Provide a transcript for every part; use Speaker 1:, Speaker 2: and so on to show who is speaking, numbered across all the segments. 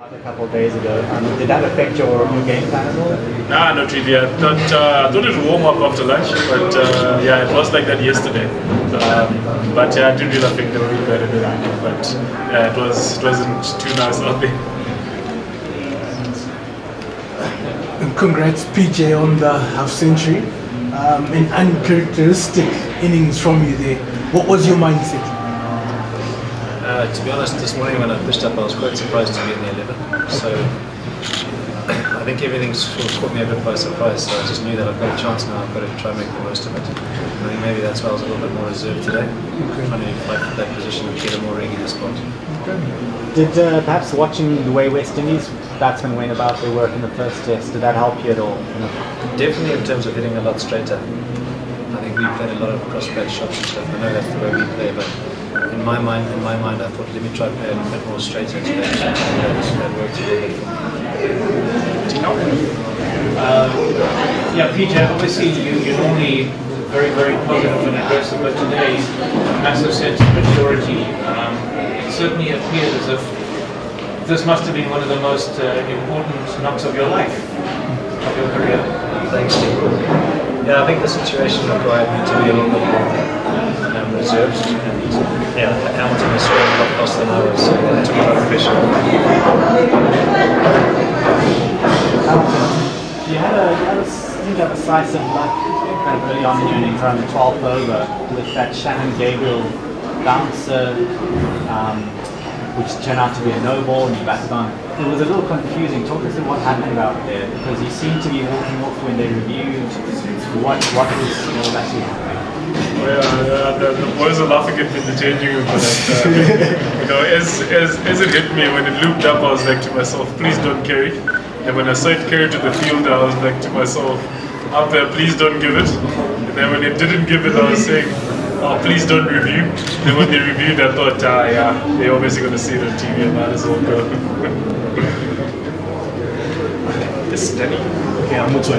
Speaker 1: A couple of days ago, did that affect your game plan at all?
Speaker 2: Nah, not really. I thought it would warm up after lunch, but yeah, it was like that yesterday. But yeah, it didn't really affect them really bad at all. But yeah, it wasn't too nice out there.
Speaker 3: Congrats, PJ, on the half century. An uncharacteristic innings from you there. What was your mindset?
Speaker 4: To be honest, this morning when I pushed up, I was quite surprised to be in the 11. So I think everything sort of caught me a bit by surprise. So I just knew that I've got a chance now. I've got to try and make the most of it. I think maybe that's why I was a little bit more reserved today, trying to fight for that position and get a more regular spot.
Speaker 1: Did perhaps watching the way West Indies batsmen went about their work in the first test, did that help you at all?
Speaker 4: Definitely in terms of hitting a lot straighter. I think we played a lot of cross-patch shots and stuff. I know that's the way we play, but in my mind, I thought, let me try to play a bit more straighter today. That worked a little bit for me.
Speaker 5: Yeah, PJ, obviously you're normally very, very positive and aggressive, but today, a massive sense of maturity. It certainly appeared as if this must have been one of the most important knocks of your life, of your career.
Speaker 4: Thanks, Steve. Yeah, I think the situation required me to be a little bit more reserved. And yeah, Hamilton was scoring a lot faster than I was, so that took a lot of pressure.
Speaker 1: You had a slice of luck kind of early on in your innings around the 12th over with that Shannon Gabriel bouncer, which turned out to be a no ball, and you batted on. It was a little confusing. Talk us through what happened out there, because you seemed to be walking off when they reviewed. What was actually happening?
Speaker 2: Well, the boys are laughing at me in the changing room, but you know, as it hit me, when it looped up, I was like to myself, please don't carry. And when I saw it carry to the field, I was like to myself, out there, please don't give it. And then when it didn't give it, I was saying, oh, please don't review. Then when they reviewed, I thought, yeah, they're obviously going to see it on TV, and might as well go.
Speaker 6: It's steady. Okay, I'm also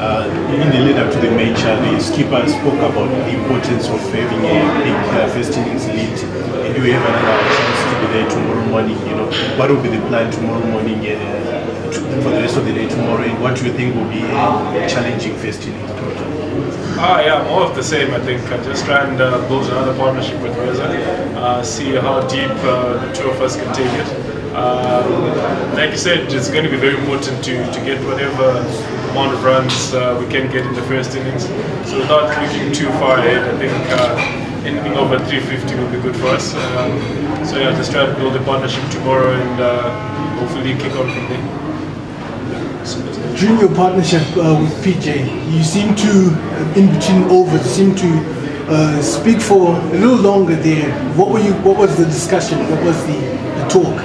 Speaker 6: in the lead up to the match, the skipper spoke about the importance of having a big first innings lead. And you have another chance to be there tomorrow morning. You know, what will be the plan tomorrow morning for the rest of the day tomorrow? And what do you think will be a challenging first innings total?
Speaker 2: Yeah, more of the same. I think just try and build another partnership with Reza. See how deep the two of us can take it. Like you said, it's going to be very important to get whatever amount of runs we can get in the first innings. So without looking too far ahead, I think anything over 350 will be good for us. So yeah, just try to build a partnership tomorrow and hopefully kick on from there.
Speaker 3: During your partnership with PJ, you seem to, in between overs, seem to speak for a little longer there. What was the discussion? What was the talk?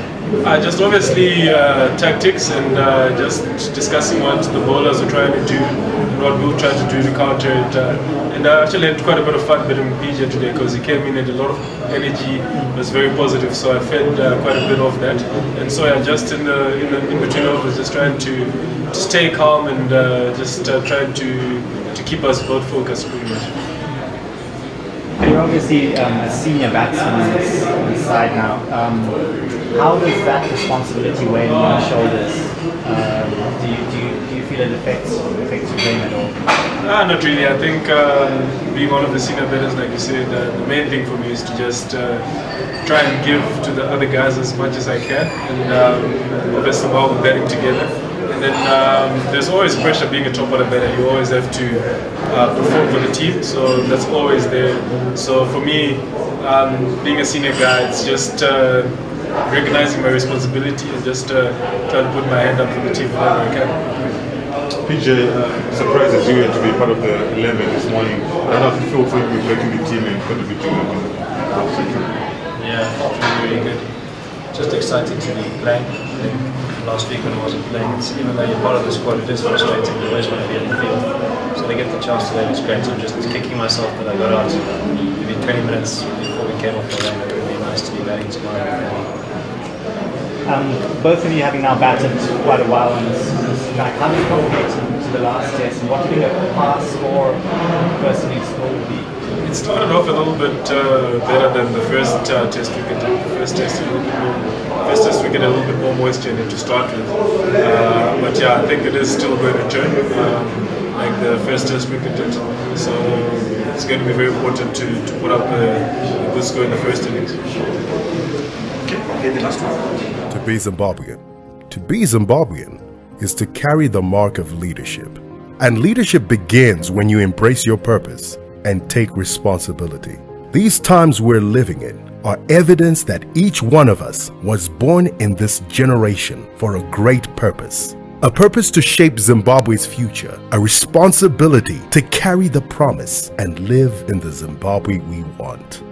Speaker 2: Just obviously tactics and just discussing what the bowlers are trying to do and what we'll try to do to counter it. And I actually had quite a bit of fun betting PJ today because he came in at a lot of energy, was very positive, so I fed quite a bit of that. And so yeah, just in between overs, just trying to stay calm and just trying to keep us both focused pretty much.
Speaker 1: You're obviously a senior batsman on this side now. How does that responsibility weigh on your shoulders? Do you feel it affects your game at all?
Speaker 2: Not really. I think being one of the senior batters, like you said, the main thing for me is to just try and give to the other guys as much as I can, and obviously while we're batting together. And then there's always pressure being a top order batter. You always have to perform for the team, so that's always there. So for me, being a senior guy, it's just recognizing my responsibility and just trying to put my hand up for the team whenever I can.
Speaker 7: PJ, surprises you to be part of the 11 this morning. How does it feel for you breaking the team and contributing on the
Speaker 4: Yeah, it felt really good. Just excited to be playing. Last week when I wasn't playing, even though you're part of the squad, it is frustrating. You always want to be in the field. So to get the chance today was great. I'm just kicking myself that I got out maybe 20 minutes before we came off the rain. It would be nice to be batting tomorrow.
Speaker 1: Both of you having now batted quite a while on this track, how do you compare to the last test, and what do you think a pass or first innings score would be?
Speaker 2: It started off a little bit better than the first test we did. The first test we get a little bit more moisture in it to start with. But yeah, I think it is still going to turn like the first test we did. So it's going to be very important to put up a good score in the first innings.
Speaker 8: Okay, the last one.
Speaker 9: To be Zimbabwean. To be Zimbabwean is to carry the mark of leadership. And leadership begins when you embrace your purpose and take responsibility. These times we're living in are evidence that each one of us was born in this generation for a great purpose. A purpose to shape Zimbabwe's future, a responsibility to carry the promise and live in the Zimbabwe we want.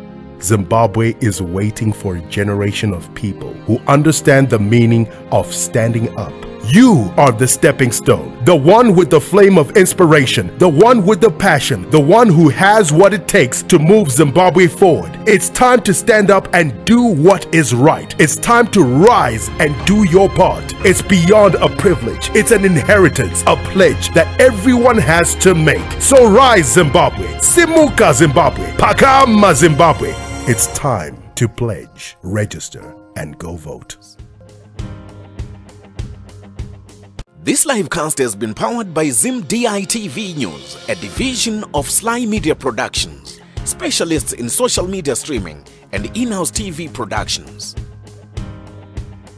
Speaker 9: Zimbabwe is waiting for a generation of people who understand the meaning of standing up. You are the stepping stone, the one with the flame of inspiration, the one with the passion, the one who has what it takes to move Zimbabwe forward. It's time to stand up and do what is right. It's time to rise and do your part. It's beyond a privilege. It's an inheritance, a pledge that everyone has to make. So rise, Zimbabwe. Simuka, Zimbabwe. Pakama, Zimbabwe. It's time to pledge, register, and go vote.
Speaker 10: This livecast has been powered by ZimdiTv News, a division of Sly Media Productions, specialists in social media streaming and in-house TV productions.